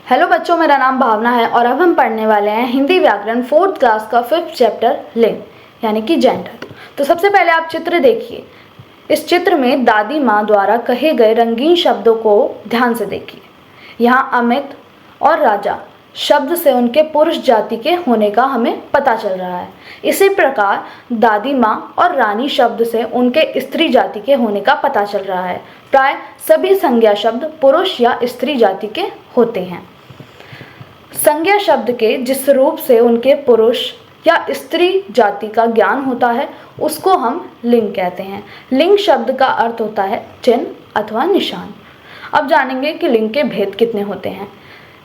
Hello बच्चों, मेरा नाम भावना है और अब हम पढ़ने वाले हैं हिंदी व्याकरण 4th क्लास का 5th चैप्टर लिंग यानी कि जेंडर। तो सबसे पहले आप चित्र देखिए। इस चित्र में दादी माँ द्वारा कहे गए रंगीन शब्दों को ध्यान से देखिए। यहाँ अमित और राजा शब्द से उनके पुरुष जाति के होने का हमें पता चल रहा है। इसी प्रकार दादी माँ और रानी शब्द से उनके स्त्री जाति के होने का पता चल रहा है। प्राय सभी संज्ञा शब्द पुरुष या स्त्री जाति के होते हैं। संज्ञा शब्द के जिस रूप से उनके पुरुष या स्त्री जाति का ज्ञान होता है उसको हम लिंग कहते हैं। लिंग शब्द का अर्थ होता है चिन्ह अथवा निशान। अब जानेंगे कि लिंग के भेद कितने होते हैं।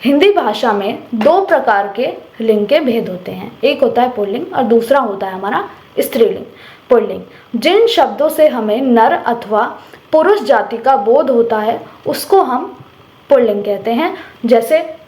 हिंदी भाषा में दो प्रकार के लिंग के भेद होते हैं, एक होता है पुल्लिंग और दूसरा होता है हमारा स्त्रीलिंग। पुल्लिंग जिन शब्दों से हमें नर अथवा पुरुष जाति का बोध होता है उसको हम पुल्लिंग कहते हैं, जैसे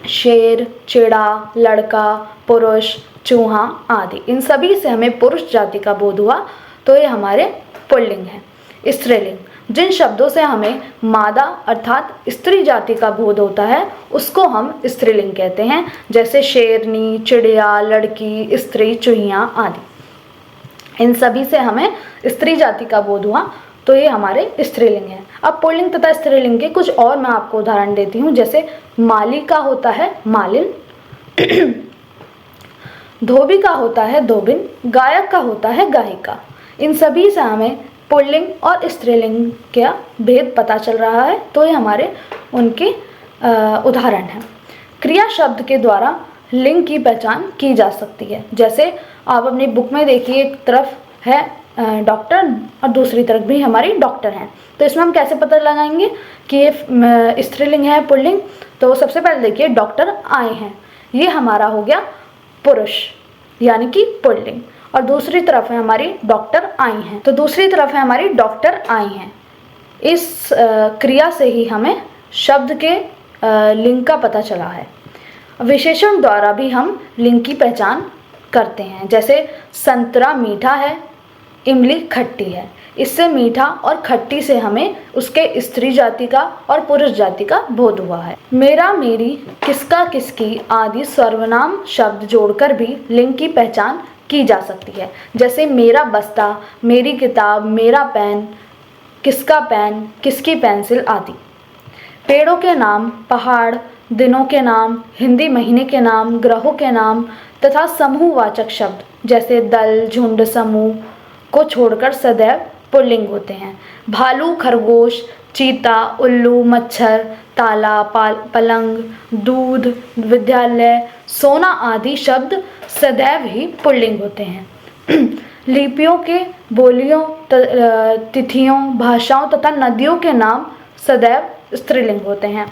शेर, चिड़ा, लड़का, पुरुष, चूहा आदि। इन सभी से हमें पुरुष जाति का बोध हुआ तो ये हमारे पुल्लिंग है। स्त्रीलिंग जिन शब्दों से हमें मादा अर्थात स्त्री जाति का बोध होता है उसको हम स्त्रीलिंग कहते हैं, जैसे शेरनी, चिड़िया, लड़की, स्त्री, चूहिया आदि। इन सभी से हमें स्त्री जाति का बोध हुआ तो ये हमारे स्त्रीलिंग है। अब पुल्लिंग तथा स्त्रीलिंग के कुछ और मैं आपको उदाहरण देती हूँ, जैसे माली का होता है मालिन, धोबी का होता है धोबिन, गायक का होता है गायिका। इन सभी से हमें पुल्लिंग और स्त्रीलिंग का भेद पता चल रहा है तो ये हमारे उनके उदाहरण हैं। क्रिया शब्द के द्वारा लिंग की पहचान की जा सकती है, जैसे आप अपनी बुक में देखिए, एक तरफ है डॉक्टर और दूसरी तरफ भी हमारी डॉक्टर हैं। तो इसमें हम कैसे पता लगाएंगे कि ये स्त्रीलिंग है पुल्लिंग। तो सबसे पहले देखिए डॉक्टर आए हैं, ये हमारा हो गया पुरुष यानी कि पुल्लिंग, और दूसरी तरफ है हमारी डॉक्टर आई हैं, तो दूसरी तरफ है हमारी डॉक्टर आई हैं। इस क्रिया से ही हमें शब्द के लिंग का पता चला है। विशेषण द्वारा भी हम लिंग की पहचान करते हैं, जैसे संतरा मीठा है, इमली खट्टी है। इससे मीठा और खट्टी से हमें उसके स्त्री जाति का और पुरुष जाति का बोध हुआ है। मेरा, मेरी, किसका, किसकी आदि सर्वनाम शब्द जोड़कर भी लिंग की पहचान की जा सकती है, जैसे मेरा बस्ता, मेरी किताब, मेरा पेन, किसका पेन, किसकी पेंसिल आदि। पेड़ों के नाम, पहाड़, दिनों के नाम, हिंदी महीने के नाम, ग्रहों के नाम तथा समूहवाचक शब्द जैसे दल, झुंड, समूह को छोड़कर सदैव पुल्लिंग होते हैं। भालू, खरगोश, चीता, उल्लू, मच्छर, ताला, पलंग, दूध, विद्यालय, सोना आदि शब्द सदैव ही पुल्लिंग होते हैं। लिपियों के, बोलियों, तिथियों, भाषाओं तथा नदियों के नाम सदैव स्त्रीलिंग होते हैं।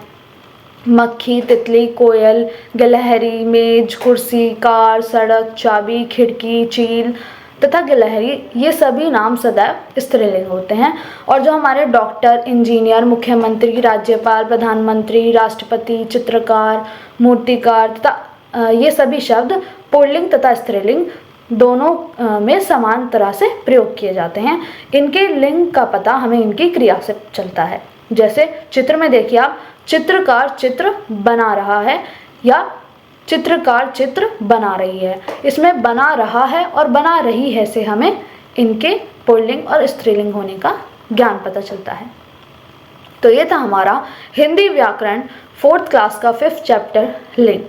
मक्खी, तितली, कोयल, गिलहरी, मेज, कुर्सी, कार, सड़क, चाबी, खिड़की, चील तथा गिलहरी, ये सभी नाम सदैव स्त्रीलिंग होते हैं। और जो हमारे डॉक्टर, इंजीनियर, मुख्यमंत्री, राज्यपाल, प्रधानमंत्री, राष्ट्रपति, चित्रकार, मूर्तिकार तथा ये सभी शब्द पुल्लिंग तथा स्त्रीलिंग दोनों में समान तरह से प्रयोग किए जाते हैं। इनके लिंग का पता हमें इनकी क्रिया से चलता है। जैसे चित्र में देखिए आप, चित्रकार चित्र बना रहा है या चित्रकार चित्र बना रही है। इसमें बना रहा है और बना रही है से हमें इनके पुल्लिंग और स्त्रीलिंग होने का ज्ञान पता चलता है। तो ये था हमारा हिंदी व्याकरण 4th क्लास का 5th चैप्टर लिंग।